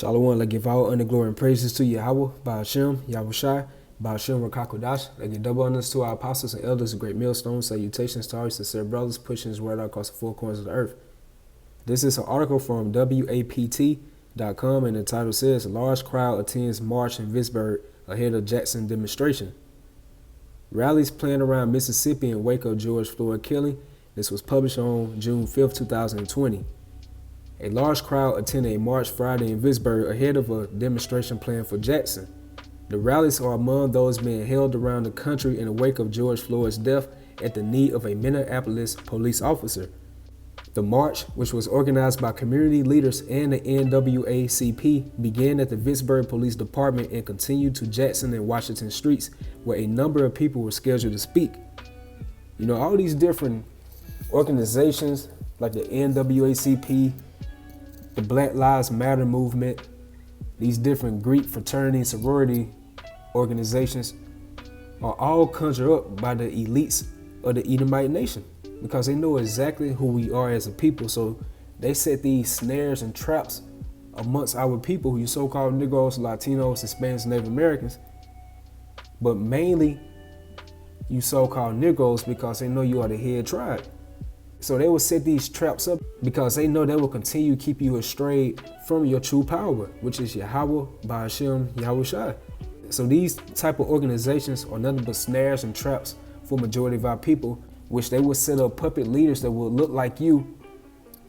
Shalom, I give all honor, glory, and praises to Yahweh, Ba'ashem, Yahushai, Ba'ashem, Rakakodash. I give double honors to our apostles and elders, a great millstone. Salutations to our sincere brothers, pushing his word out across the four corners of the earth. This is an article from WAPT.com, and the title says, Large crowd attends march in Vicksburg ahead of Jackson demonstration. Rallies planned around Mississippi in wake of George Floyd killing. This was published on June 5th, 2020. A large crowd attended a march Friday in Vicksburg ahead of a demonstration planned for Jackson. The rallies are among those being held around the country in the wake of George Floyd's death at the need of a Minneapolis police officer. The march, which was organized by community leaders and the NAACP, began at the Vicksburg Police Department and continued to Jackson and Washington streets, where a number of people were scheduled to speak. You know, all these different organizations like the NAACP, the Black Lives Matter movement, these different Greek fraternity and sorority organizations are all conjured up by the elites of the Edomite nation because they know exactly who we are as a people. So they set these snares and traps amongst our people, you so-called Negroes, Latinos, Hispanics, Native Americans, but mainly you so-called Negroes because they know you are the head tribe. So they will set these traps up because they know they will continue to keep you astray from your true power, which is Yahweh, Ba'ashem, Yahushai. So these type of organizations are nothing but snares and traps for majority of our people, which they will set up puppet leaders that will look like you,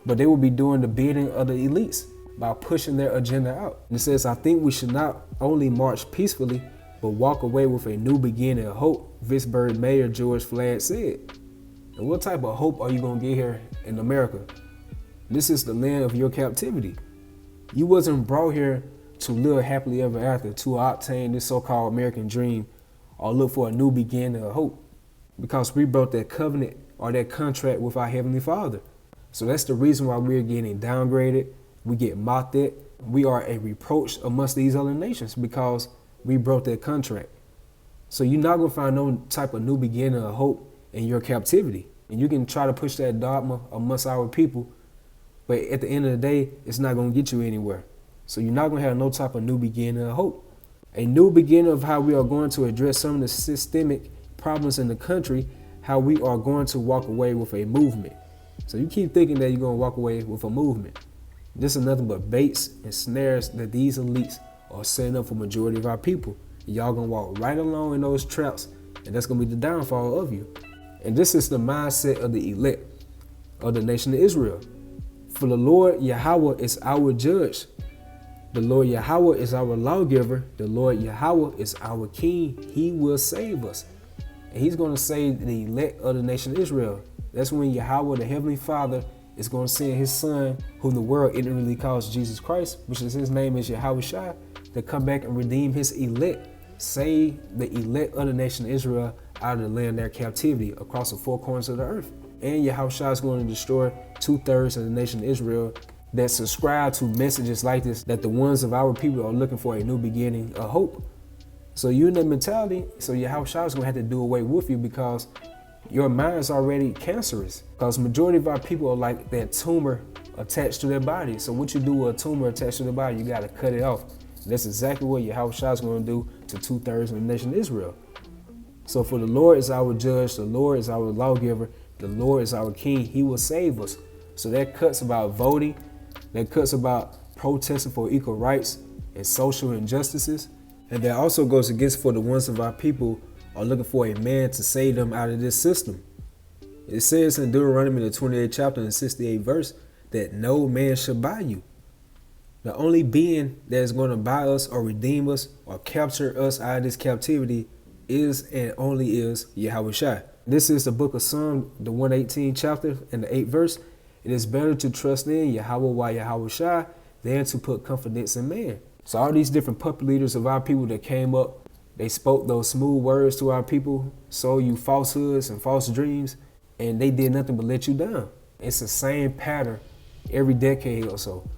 but they will be doing the bidding of the elites by pushing their agenda out. And it says, I think we should not only march peacefully, but walk away with a new beginning of hope, Vicksburg Mayor George Flagg said. And what type of hope are you going to get here in America? This is the land of your captivity. You wasn't brought here to live happily ever after, to obtain this so-called American dream or look for a new beginning of hope, because we broke that covenant or that contract with our Heavenly Father. So that's the reason why we're getting downgraded. We get mocked at. We are a reproach amongst these other nations because we broke that contract. So you're not going to find no type of new beginning of hope in your captivity. And you can try to push that dogma amongst our people, but at the end of the day, it's not going to get you anywhere. So you're not going to have no type of new beginning of hope. A new beginning of how we are going to address some of the systemic problems in the country, how we are going to walk away with a movement. So you keep thinking that you're going to walk away with a movement. This is nothing but baits and snares that these elites are setting up for majority of our people. Y'all going to walk right along in those traps, and that's going to be the downfall of you. And this is the mindset of the elect of the nation of Israel. For the Lord Yahweh is our judge. The Lord Yahweh is our lawgiver. The Lord Yahweh is our king. He will save us. And he's going to save the elect of the nation of Israel. That's when Yahweh, the Heavenly Father, is going to send his son, whom the world ignorantly calls Jesus Christ, which is his name is Yahushai, to come back and redeem his elect. Save the elect of the nation of Israel out of the land of their captivity across the four corners of the earth. And Yahushua is going to destroy 2/3 of the nation of Israel that subscribe to messages like this, that the ones of our people are looking for a new beginning, a hope. So you in that mentality, so Yahushua is going to have to do away with you because your mind is already cancerous. Because majority of our people are like that tumor attached to their body. So what you do with a tumor attached to their body, you got to cut it off. That's exactly what Yahushua is going to do to 2/3 of the nation of Israel. So for the Lord is our judge, the Lord is our lawgiver, the Lord is our king. He will save us. So that cuts about voting, that cuts about protesting for equal rights and social injustices. And that also goes against for the ones of our people are looking for a man to save them out of this system. It says in Deuteronomy, the 28th chapter and 68th verse, that no man shall buy you. The only being that is going to buy us or redeem us or capture us out of this captivity is and only is Yahushua. This is the book of Psalm, the 118th chapter and the 8th verse. It is better to trust in Yahweh Yahushua than to put confidence in man. So all these different puppet leaders of our people that came up, they spoke those smooth words to our people, sold you falsehoods and false dreams, and they did nothing but let you down. It's the same pattern every decade or so.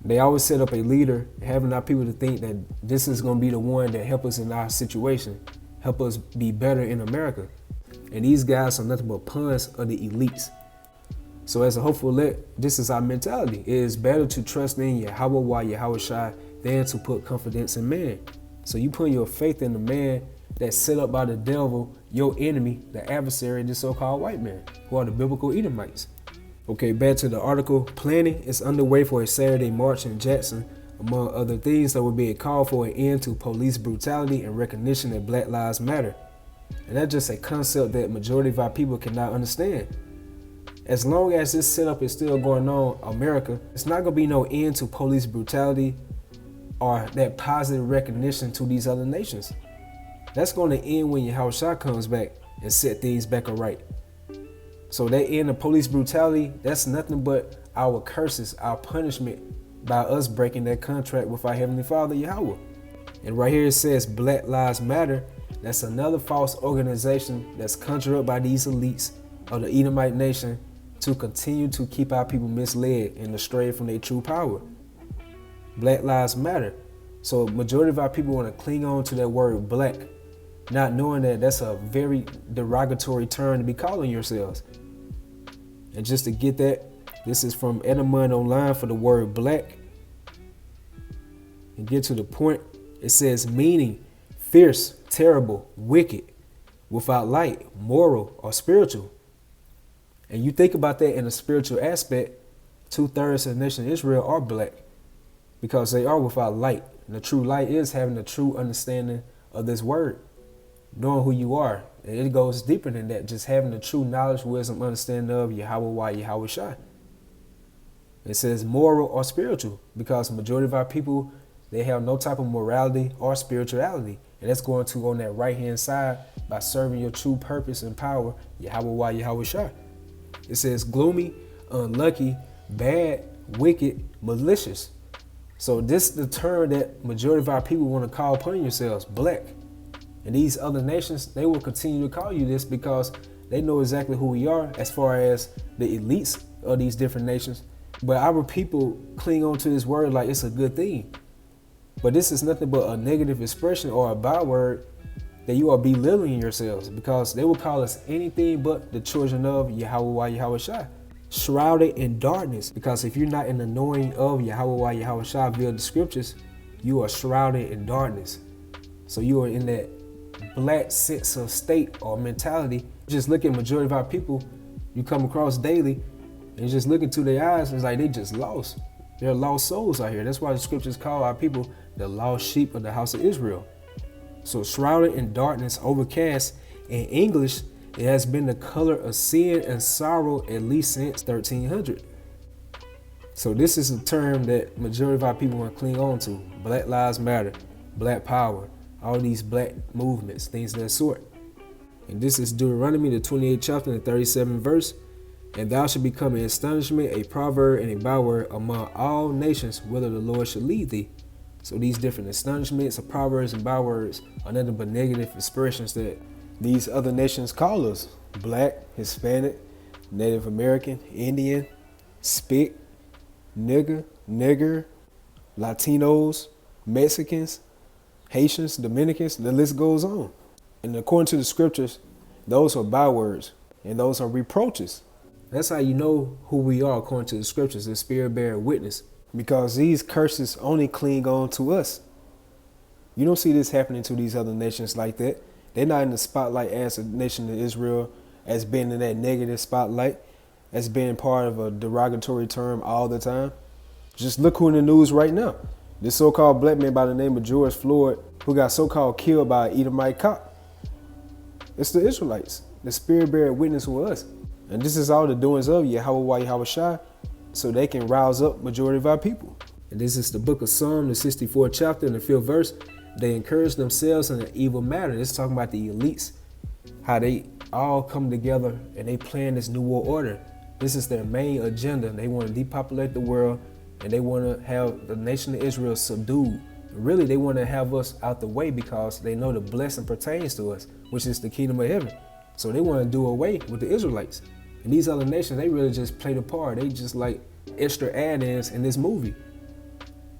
They always set up a leader, having our people to think that this is going to be the one that help us in our situation, help us be better in America. And these guys are nothing but pawns of the elites. So as a hopeful elect, this is our mentality. It is better to trust in Yahweh Yahushua than to put confidence in man. So you put your faith in the man that's set up by the devil, your enemy, the adversary, the so-called white man, who are the biblical Edomites. Okay, back to the article. Planning is underway for a Saturday march in Jackson. Among other things, there will be a call for an end to police brutality and recognition that Black Lives Matter. And that's just a concept that majority of our people cannot understand. As long as this setup is still going on, America, it's not going to be no end to police brutality or that positive recognition to these other nations. That's going to end when Yahushua comes back and set things back right. So that end of police brutality, that's nothing but our curses, our punishment by us breaking that contract with our Heavenly Father, Yahweh. And right here it says Black Lives Matter. That's another false organization that's conjured up by these elites of the Edomite nation to continue to keep our people misled and astray from their true power. Black Lives Matter. So majority of our people want to cling on to that word black, not knowing that that's a very derogatory term to be calling yourselves. And just to get that, this is from Edamon Online for the word black. And get to the point, it says meaning fierce, terrible, wicked, without light, moral, or spiritual. And you think about that in a spiritual aspect, 2/3 of the nation of Israel are black because they are without light. And the true light is having the true understanding of this word, knowing who you are. And it goes deeper than that, just having the true knowledge, wisdom, understanding of Yahweh, Yahweh Shai. It says moral or spiritual because the majority of our people, they have no type of morality or spirituality. And that's going to on that right-hand side by serving your true purpose and power, Yahweh, Yahweh Shai. It says gloomy, unlucky, bad, wicked, malicious. So this is the term that majority of our people want to call upon yourselves, black. And these other nations, they will continue to call you this because they know exactly who we are as far as the elites of these different nations. But our people cling on to this word like it's a good thing. But this is nothing but a negative expression or a byword that you are belittling yourselves because they will call us anything but the children of Yahweh, Yahweh Shai. Shrouded in darkness, because if you're not in the knowing of Yahweh, Yahweh Shai via the scriptures, you are shrouded in darkness. So you are in that black sense of state or mentality. Just look at majority of our people you come across daily and just look into their eyes, it's like they just lost. They're lost souls out here. That's why the scriptures call our people the lost sheep of the house of Israel. So shrouded in darkness, overcast, in English, it has been the color of sin and sorrow at least since 1300. So this is a term that majority of our people want to cling on to. Black Lives Matter, Black Power, all these black movements, things of that sort. And this is Deuteronomy, the 28th chapter and the 37th verse. And thou shalt become an astonishment, a proverb, and a byword among all nations, whither the Lord shall lead thee. So these different astonishments, proverbs, and bywords are nothing but negative expressions that these other nations call us. Black, Hispanic, Native American, Indian, spick, nigger, Latinos, Mexicans, Haitians, Dominicans, the list goes on. And according to the scriptures, those are bywords and those are reproaches. That's how you know who we are according to the scriptures, the spirit bearing witness, because these curses only cling on to us. You don't see this happening to these other nations like that. They're not in the spotlight as a nation of Israel, as being in that negative spotlight, as being part of a derogatory term all the time. Just look who in the news right now. This so-called black man by the name of George Floyd, who got so-called killed by an Edomite cop. It's the Israelites, the spirit bearing witness with us. And this is all the doings of Yahweh, Yahweh Shai, so they can rouse up majority of our people. And this is the book of Psalm, the 64th chapter and the 5th verse. They encourage themselves in an evil manner. It's talking about the elites, how they all come together and they plan this new world order. This is their main agenda. They want to depopulate the world and they want to have the nation of Israel subdued. Really, they want to have us out the way because they know the blessing pertains to us, which is the kingdom of heaven. So they want to do away with the Israelites. And these other nations, they really just play the part. They just like extra add-ins in this movie.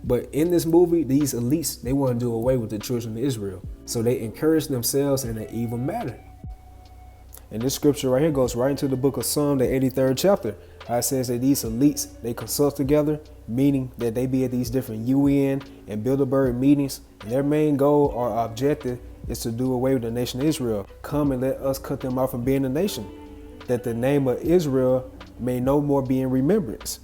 But in this movie, these elites, they want to do away with the children of Israel. So they encourage themselves in an evil manner. And this scripture right here goes right into the book of Psalm, the 83rd chapter. How it says that these elites, they consult together meaning that they be at these different UN and Bilderberg meetings, and their main goal or objective is to do away with the nation of Israel. Come and let us cut them off from being a nation, that the name of Israel may no more be in remembrance.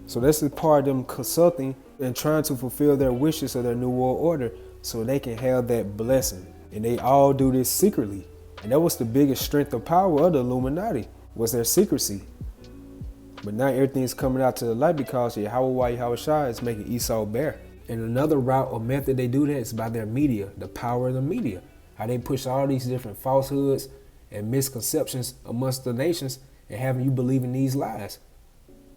So this is part of them consulting and trying to fulfill their wishes of their new world order so they can have that blessing. And they all do this secretly. And that was the biggest strength of power of the Illuminati, was their secrecy. But now everything's coming out to the light because Yahweh Shai is making Esau bare. And another route or method they do that is by their media, the power of the media. How they push all these different falsehoods and misconceptions amongst the nations and having you believe in these lies.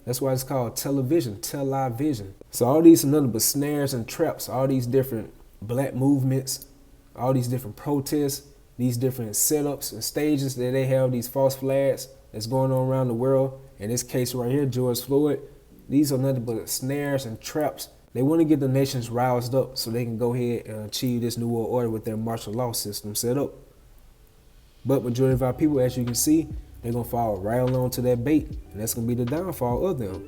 That's why it's called television, tele-vision. So all these are nothing but snares and traps, all these different black movements, all these different protests, these different setups and stages that they have, these false flags that's going on around the world. In this case right here, George Floyd, these are nothing but snares and traps. They want to get the nations roused up so they can go ahead and achieve this new world order with their martial law system set up. But majority of our people, as you can see, they're going to fall right along to that bait, and that's going to be the downfall of them.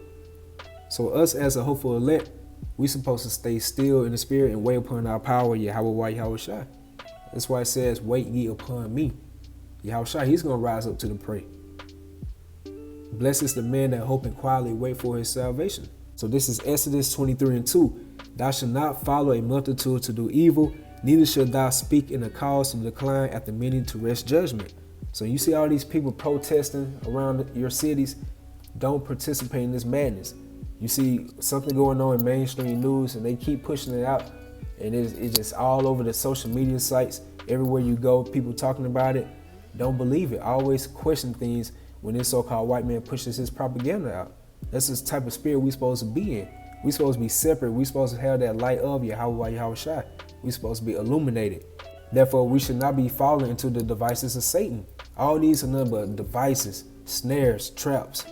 So us as a hopeful elect, we supposed to stay still in the spirit and wait upon our power, Yahweh Shai. That's why it says, wait ye upon me. Yahweh Shai, he's going to rise up to the prey. Blessed is the man that hope and quietly wait for his salvation. So this is Exodus 23:2. Thou shalt not follow a multitude to do evil, neither shalt thou speak in a cause to decline after many to rest judgment. So you see all these people protesting around your cities, don't participate in this madness. You see something going on in mainstream news and they keep pushing it out, and it's just all over the social media sites. Everywhere you go, people talking about it. Don't believe it. Always question things when this so-called white man pushes his propaganda out. That's the type of spirit we supposed to be in. We supposed to be separate. We supposed to have that light of Yahweh Shai. We supposed to be illuminated. Therefore, we should not be falling into the devices of Satan. All these are nothing but devices, snares, traps,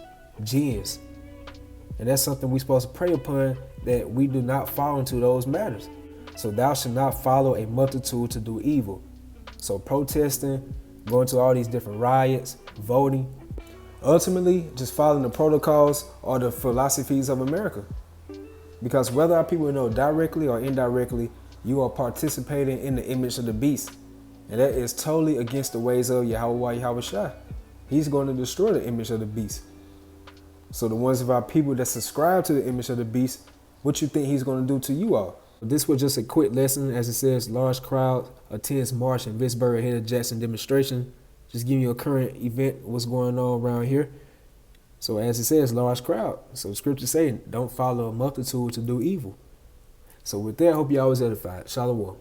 jinns. And that's something we're supposed to pray upon, that we do not fall into those matters. So thou shalt not follow a multitude to do evil. So protesting, going to all these different riots, voting, ultimately just following the protocols or the philosophies of America. Because whether our people know directly or indirectly, you are participating in the image of the beast. And that is totally against the ways of Yahweh Shai. He's going to destroy the image of the beast. So the ones of our people that subscribe to the image of the beast, what you think he's going to do to you all? This was just a quick lesson. As it says, large crowd attends march in Vicksburg ahead of Jackson demonstration. Just giving you a current event, what's going on around here. So as it says, large crowd. So the scripture saying, don't follow a multitude to do evil. So with that, I hope y'all was edified. Shalom.